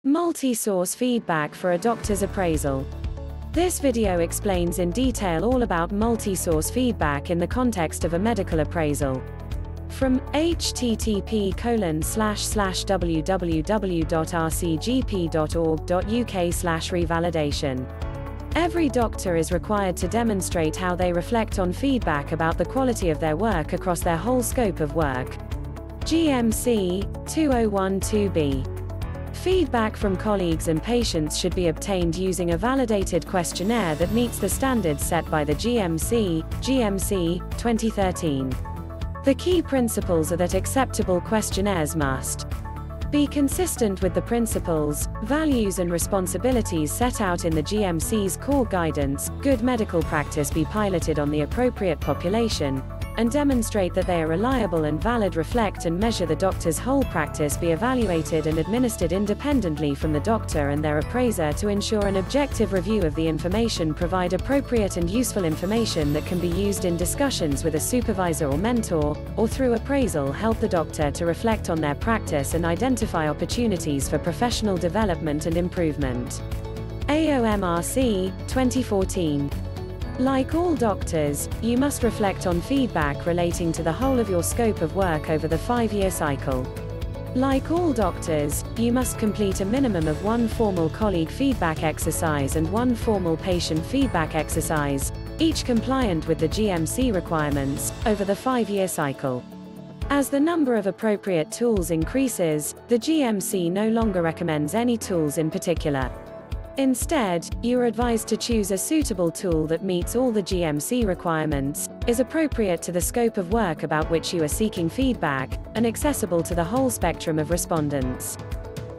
Multi-source feedback for a doctor's appraisal. This video explains in detail all about multi-source feedback in the context of a medical appraisal. From http://www.rcgp.org.uk/revalidation. Every doctor is required to demonstrate how they reflect on feedback about the quality of their work across their whole scope of work. GMC 2012b. Feedback from colleagues and patients should be obtained using a validated questionnaire that meets the standards set by the GMC 2013. The key principles are that acceptable questionnaires must be consistent with the principles, values and responsibilities set out in the GMC's core guidance, good medical practice be piloted on the appropriate population, and demonstrate that they are reliable and valid, reflect and measure the doctor's whole practice, be evaluated and administered independently from the doctor and their appraiser to ensure an objective review of the information, provide appropriate and useful information that can be used in discussions with a supervisor or mentor, or through appraisal help the doctor to reflect on their practice and identify opportunities for professional development and improvement. AOMRC 2014. Like all doctors, you must reflect on feedback relating to the whole of your scope of work over the 5-year cycle. Like all doctors, you must complete a minimum of 1 formal colleague feedback exercise and 1 formal patient feedback exercise, each compliant with the GMC requirements, over the 5-year cycle. As the number of appropriate tools increases, the GMC no longer recommends any tools in particular. Instead, you are advised to choose a suitable tool that meets all the GMC requirements, is appropriate to the scope of work about which you are seeking feedback, and accessible to the whole spectrum of respondents.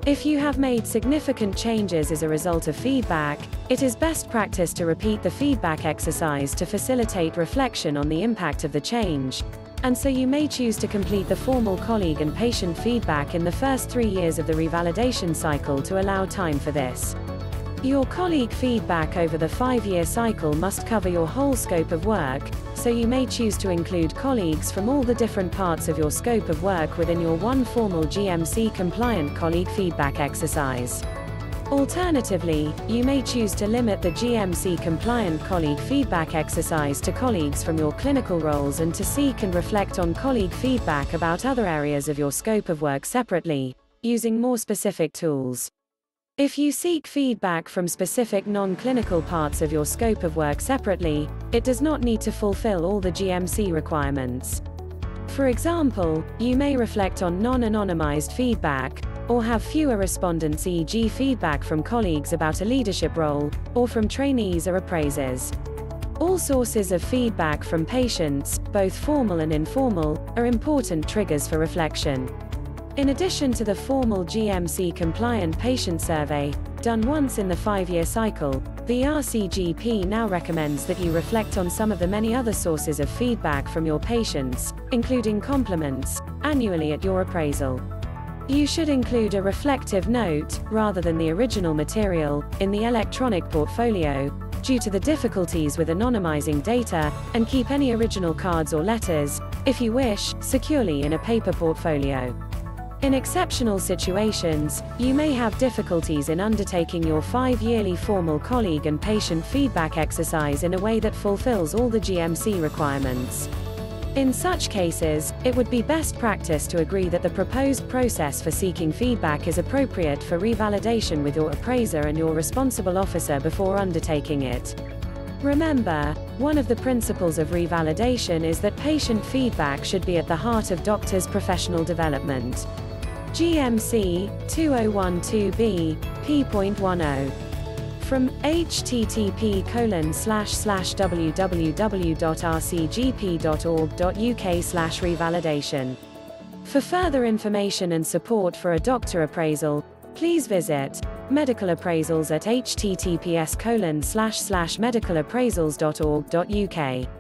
If you have made significant changes as a result of feedback, it is best practice to repeat the feedback exercise to facilitate reflection on the impact of the change, and so you may choose to complete the formal colleague and patient feedback in the first 3 years of the revalidation cycle to allow time for this. Your colleague feedback over the 5-year cycle must cover your whole scope of work, so you may choose to include colleagues from all the different parts of your scope of work within your 1 formal GMC-compliant colleague feedback exercise. Alternatively, you may choose to limit the GMC-compliant colleague feedback exercise to colleagues from your clinical roles and to seek and reflect on colleague feedback about other areas of your scope of work separately, using more specific tools. If you seek feedback from specific non-clinical parts of your scope of work separately, it does not need to fulfill all the GMC requirements. For example, you may reflect on non-anonymized feedback, or have fewer respondents, e.g. feedback from colleagues about a leadership role, or from trainees or appraisers. All sources of feedback from patients, both formal and informal, are important triggers for reflection. In addition to the formal GMC-compliant patient survey, done once in the 5-year cycle, the RCGP now recommends that you reflect on some of the many other sources of feedback from your patients, including compliments, annually at your appraisal. You should include a reflective note, rather than the original material, in the electronic portfolio, due to the difficulties with anonymizing data, and keep any original cards or letters, if you wish, securely in a paper portfolio. In exceptional situations, you may have difficulties in undertaking your 5-yearly formal colleague and patient feedback exercise in a way that fulfills all the GMC requirements. In such cases, it would be best practice to agree that the proposed process for seeking feedback is appropriate for revalidation with your appraiser and your responsible officer before undertaking it. Remember, one of the principles of revalidation is that patient feedback should be at the heart of doctors' professional development. GMC 2012b, p.10. From http://www.rcgp.org.uk/revalidation. For further information and support for a doctor appraisal, please visit Medical Appraisals at https://medicalappraisals.org.uk.